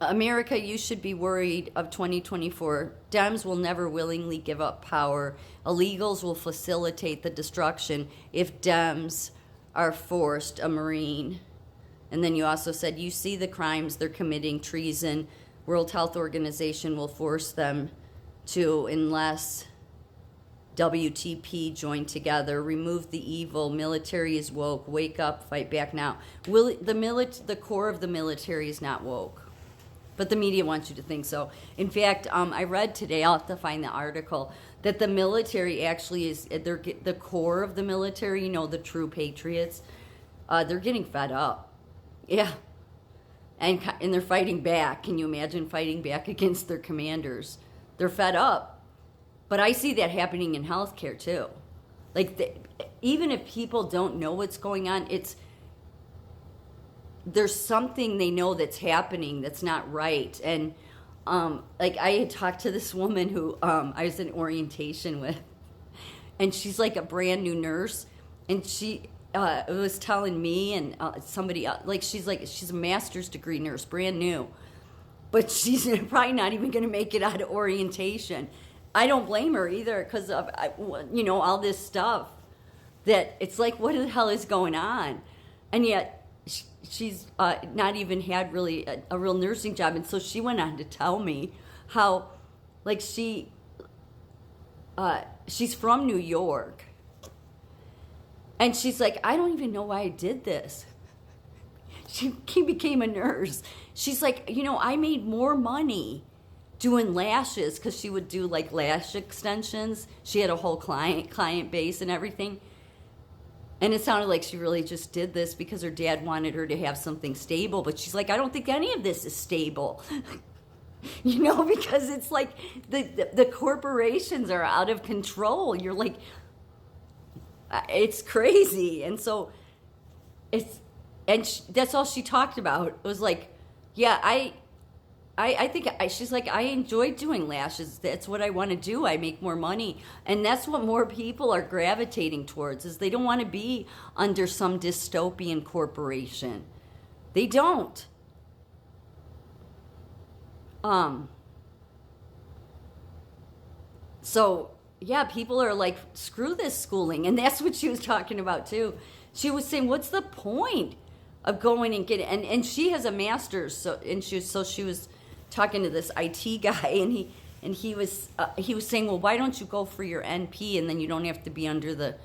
America, you should be worried of 2024. Dems will never willingly give up power. Illegals will facilitate the destruction if Dems are forced a Marine. And then you also said, you see the crimes they're committing, treason. World Health Organization will force them to, unless WTP join together, remove the evil. Military is woke. Wake up, fight back now. The core of the military is not woke, but the media wants you to think so. In fact, I read today, I'll have to find the article, that the military actually is, the core of the military, the true patriots, they're getting fed up. Yeah. And they're fighting back. Can you imagine fighting back against their commanders? They're fed up. But I see that happening in healthcare too. Even if people don't know what's going on, there's something they know that's happening that's not right. And I had talked to this woman who I was in orientation with, and she's like a brand new nurse, and she was telling me and somebody else, she's a master's degree nurse, brand new, but she's probably not even going to make it out of orientation. I don't blame her either, because of all this stuff that it's like, what the hell is going on? And yet she's not even had really a real nursing job. And so she went on to tell me how she's from New York, and she's like, I don't even know why I did this. She became a nurse. She's like, I made more money doing lashes, because she would do lash extensions. She had a whole client base and everything. And it sounded like she really just did this because her dad wanted her to have something stable. But she's like, I don't think any of this is stable. Because it's like the corporations are out of control. You're like, it's crazy. And so that's all she talked about. It was like, yeah, I think she's like, I enjoy doing lashes. That's what I want to do. I make more money. And that's what more people are gravitating towards, is they don't want to be under some dystopian corporation. They don't. So yeah, people are like, screw this schooling. And that's what she was talking about too. She was saying, what's the point of going and getting, and she has a master's, so she was talking to this IT guy, and he was saying, well, why don't you go for your NP, and then you don't have to be under the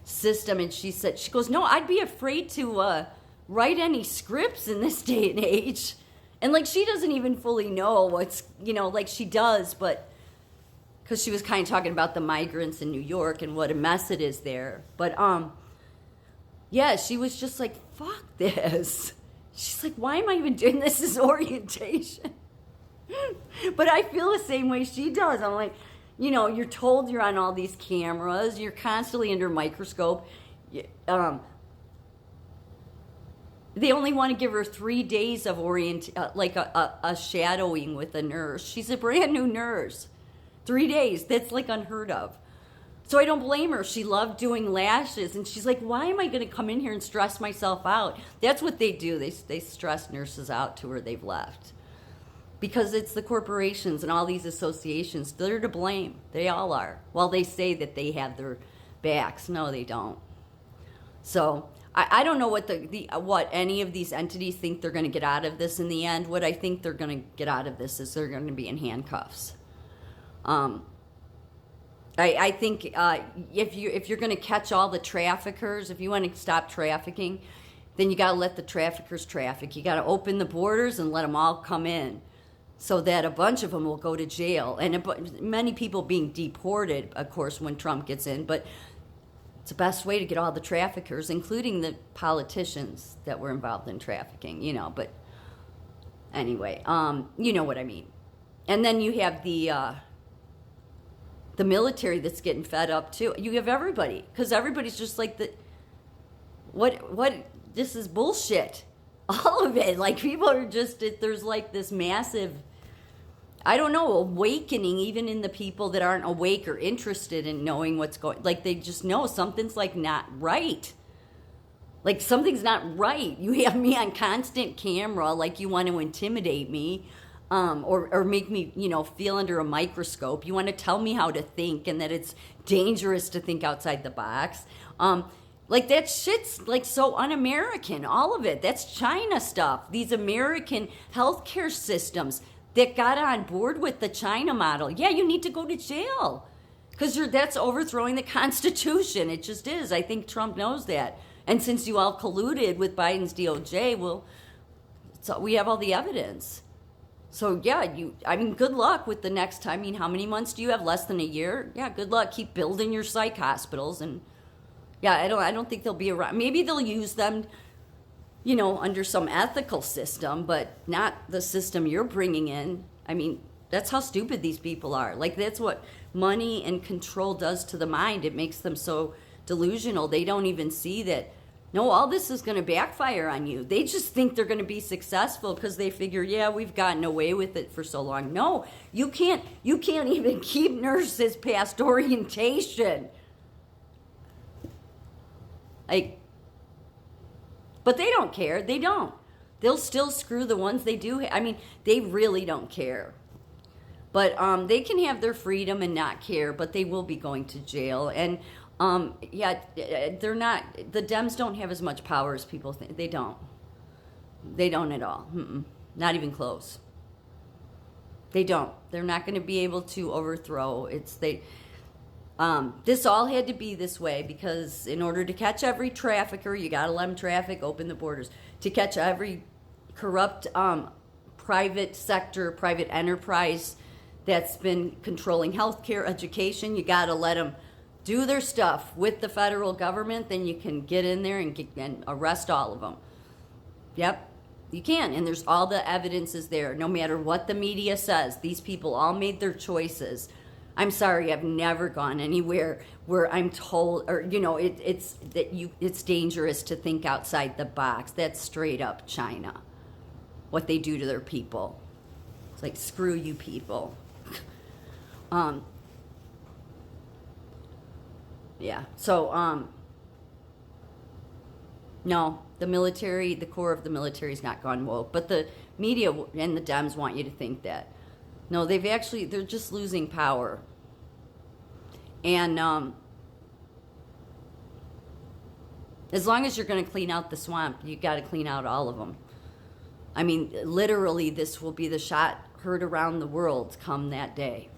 system? And she goes, no, I'd be afraid to write any scripts in this day and age. And she doesn't even fully know what's, she does, but because she was kind of talking about the migrants in New York and what a mess it is there. But yeah, she was just like, fuck this. She's like, why am I even doing this as orientation? But I feel the same way she does. I'm like, you're told you're on all these cameras. You're constantly under microscope. They only want to give her 3 days of a shadowing with a nurse. She's a brand new nurse. 3 days. That's unheard of. So I don't blame her. She loved doing lashes, and she's like, why am I going to come in here and stress myself out? That's what they do. They stress nurses out to where they've left. Because it's the corporations and all these associations. They're to blame. They all are. Well, they say that they have their backs. No, they don't. So I don't know what any of these entities think they're going to get out of this in the end. What I think they're going to get out of this is they're going to be in handcuffs. I think if you're going to catch all the traffickers, if you want to stop trafficking, then you got to let the traffickers traffic. You got to open the borders and let them all come in, so that a bunch of them will go to jail, and many people being deported, of course, when Trump gets in. But it's the best way to get all the traffickers, including the politicians that were involved in trafficking. But anyway, you know what I mean. And then you have the military that's getting fed up too. You have everybody, because everybody's just like, what? This is bullshit. All of it. People are just, there's this massive, I don't know, awakening even in the people that aren't awake or interested in knowing what's going. They just know something's not right. Like something's not right. You have me on constant camera, like you want to intimidate me, or make me, feel under a microscope. You want to tell me how to think and that it's dangerous to think outside the box. Like that shit's like so un-American. All of it. That's China stuff. These American healthcare systems that got on board with the China model. Yeah, you need to go to jail because that's overthrowing the Constitution. It just is. I think Trump knows that. And since you all colluded with Biden's DOJ, well, so we have all the evidence. So yeah, good luck with the next time. How many months do you have? Less than a year? Yeah, good luck. Keep building your psych hospitals. And yeah, I don't think they'll be around. Maybe they'll use them, under some ethical system, but not the system you're bringing in. That's how stupid these people are. Like, that's what money and control does to the mind. It makes them so delusional. They don't even see that, no, all this is going to backfire on you. They just think they're going to be successful because they figure, yeah, we've gotten away with it for so long. No, you can't even keep nurses past orientation. Like, but they don't care. They don't. They'll still screw the ones they do. They really don't care. But they can have their freedom and not care, but they will be going to jail. And they're not, the Dems don't have as much power as people think. They don't. They don't at all. Not even close. They don't. They're not going to be able to overthrow. This all had to be this way because in order to catch every trafficker, you got to let them traffic, open the borders. To catch every corrupt private sector, private enterprise that's been controlling healthcare, education, you got to let them do their stuff with the federal government. Then you can get in there and arrest all of them. Yep, you can. And there's all the evidence is there. No matter what the media says, these people all made their choices. I'm sorry, I've never gone anywhere where I'm told, or it's dangerous to think outside the box. That's straight up China. What they do to their people. It's like, screw you people. Yeah. So no, the military, the core of the military is not gone woke, but the media and the Dems want you to think that. No, they're just losing power. And as long as you're going to clean out the swamp, you got to clean out all of them. Literally, this will be the shot heard around the world come that day.